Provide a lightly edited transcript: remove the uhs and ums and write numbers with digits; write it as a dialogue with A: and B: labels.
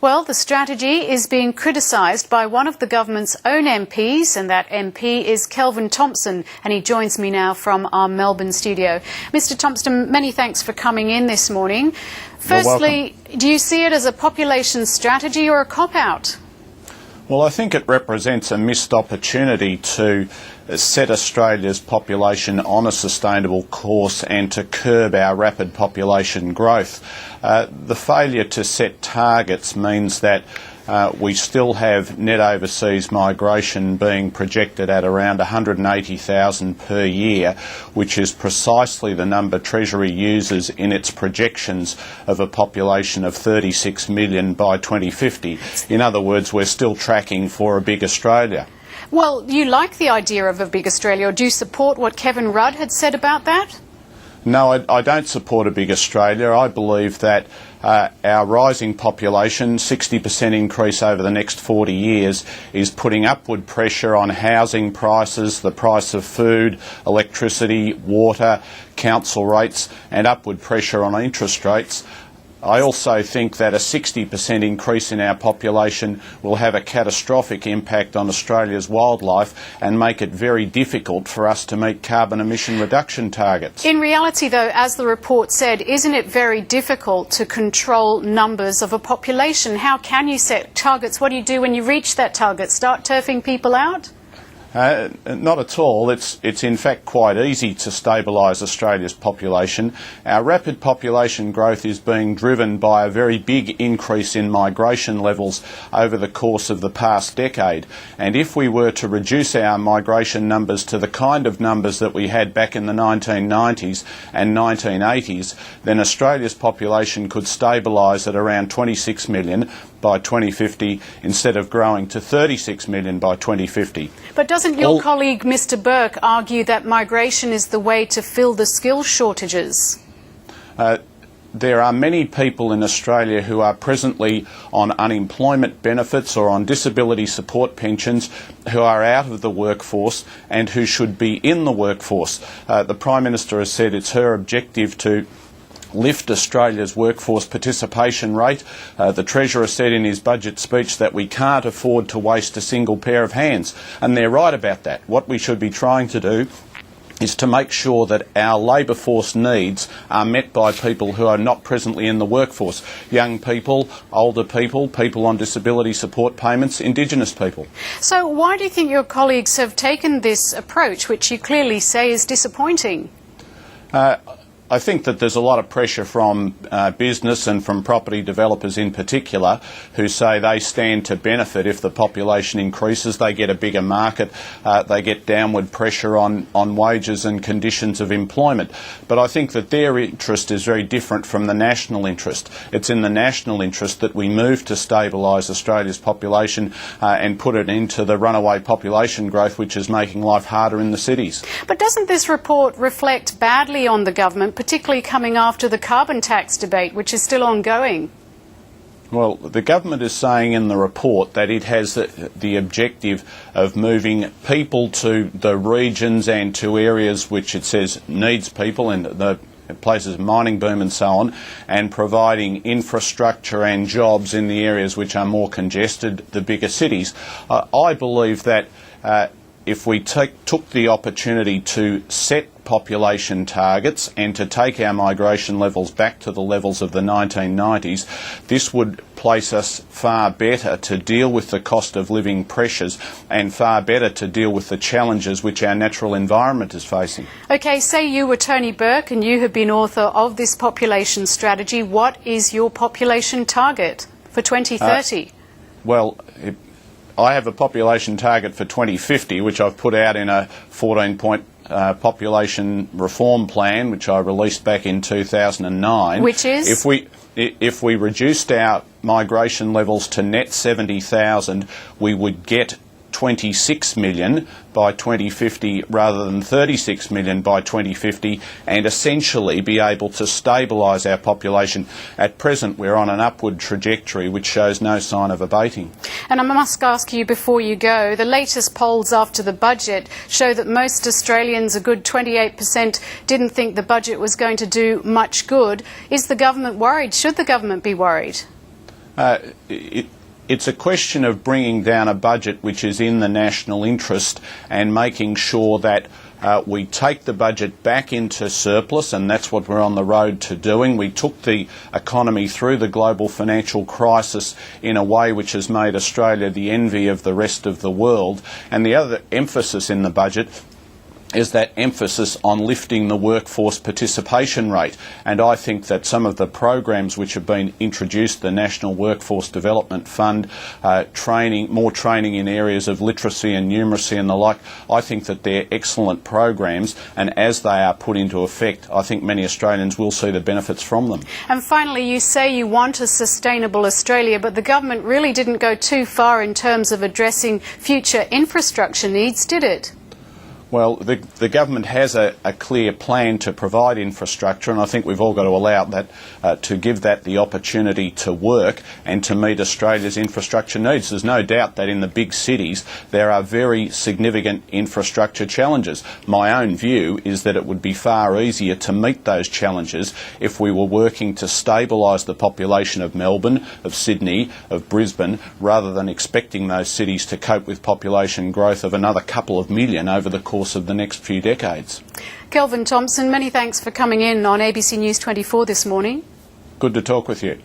A: Well, the strategy is being criticised by one of the government's own MPs, and that MP is Kelvin Thomson, and he joins me now from our Melbourne studio. Mr Thomson, many thanks for coming in this morning. Firstly, do you see it as a population strategy or a cop-out?
B: Well, I think it represents a missed opportunity to set Australia's population on a sustainable course and to curb our rapid population growth. The failure to set targets means that we still have net overseas migration being projected at around 180,000 per year, which is precisely the number Treasury uses in its projections of a population of 36 million by 2050. In other words, we're still tracking for a big Australia.
A: Well, you like the idea of a big Australia, or do you support what Kevin Rudd had said about that?
B: No, I don't support a big Australia. I believe that our rising population, 60% increase over the next 40 years, is putting upward pressure on housing prices, the price of food, electricity, water, council rates, and upward pressure on interest rates. I also think that a 60% increase in our population will have a catastrophic impact on Australia's wildlife and make it very difficult for us to meet carbon emission reduction targets.
A: In reality, though, as the report said, isn't it very difficult to control numbers of a population? How can you set targets? What do you do when you reach that target? Start turfing people out?
B: Not at all. It's in fact quite easy to stabilise Australia's population. Our rapid population growth is being driven by a very big increase in migration levels over the course of the past decade. And if we were to reduce our migration numbers to the kind of numbers that we had back in the 1990s and 1980s, then Australia's population could stabilise at around 26 million by 2050 instead of growing to 36 million by 2050.
A: But doesn't your colleague Mr Burke argue that migration is the way to fill the skill shortages?
B: There are many people in Australia who are presently on unemployment benefits or on disability support pensions who are out of the workforce and who should be in the workforce. The Prime Minister has said it's her objective to lift Australia's workforce participation rate. The Treasurer said in his budget speech that we can't afford to waste a single pair of hands, and they're right about that. What we should be trying to do is to make sure that our labour force needs are met by people who are not presently in the workforce. Young people, older people, people on disability support payments, Indigenous people.
A: So why do you think your colleagues have taken this approach, which you clearly say is disappointing?
B: I think that there's a lot of pressure from business and from property developers in particular who say they stand to benefit if the population increases. They get a bigger market, they get downward pressure on wages and conditions of employment. But I think that their interest is very different from the national interest. It's in the national interest that we move to stabilise Australia's population and put it into the runaway population growth, which is making life harder in the cities.
A: But doesn't this report reflect badly on the government, particularly coming after the carbon tax debate, which is still ongoing?
B: Well, the government is saying in the report that it has the objective of moving people to the regions and to areas which it says needs people in the places of mining boom and so on, and providing infrastructure and jobs in the areas which are more congested, the bigger cities. I believe that if we took the opportunity to set population targets and to take our migration levels back to the levels of the 1990s, this would place us far better to deal with the cost of living pressures and far better to deal with the challenges which our natural environment is facing.
A: OK, say you were Tony Burke and you have been author of this population strategy. What is your population target for 2030?
B: I have a population target for 2050, which I've put out in a 14-point population reform plan, which I released back in 2009.
A: Which is?
B: If we reduced our migration levels to net 70,000, we would get 26 million by 2050 rather than 36 million by 2050, and essentially be able to stabilise our population. At present we're on an upward trajectory which shows no sign of abating.
A: And I must ask you before you go, the latest polls after the budget show that most Australians, a good 28%, didn't think the budget was going to do much good. Is the government worried? Should the government be worried?
B: It's a question of bringing down a budget which is in the national interest and making sure that we take the budget back into surplus, and that's what we're on the road to doing. We took the economy through the global financial crisis in a way which has made Australia the envy of the rest of the world. And the other emphasis in the budget is that emphasis on lifting the workforce participation rate. And I think that some of the programs which have been introduced, the National Workforce Development Fund, more training in areas of literacy and numeracy and the like, I think that they're excellent programs, and as they are put into effect, I think many Australians will see the benefits from them.
A: And finally, you say you want a sustainable Australia, but the government really didn't go too far in terms of addressing future infrastructure needs, did it?
B: Well, the government has a clear plan to provide infrastructure, and I think we've all got to allow that to give that the opportunity to work and to meet Australia's infrastructure needs. There's no doubt that in the big cities there are very significant infrastructure challenges. My own view is that it would be far easier to meet those challenges if we were working to stabilise the population of Melbourne, of Sydney, of Brisbane, rather than expecting those cities to cope with population growth of another couple of million over the course of the next few decades.
A: Kelvin Thomson, many thanks for coming in on ABC News 24 this morning.
B: Good to talk with you.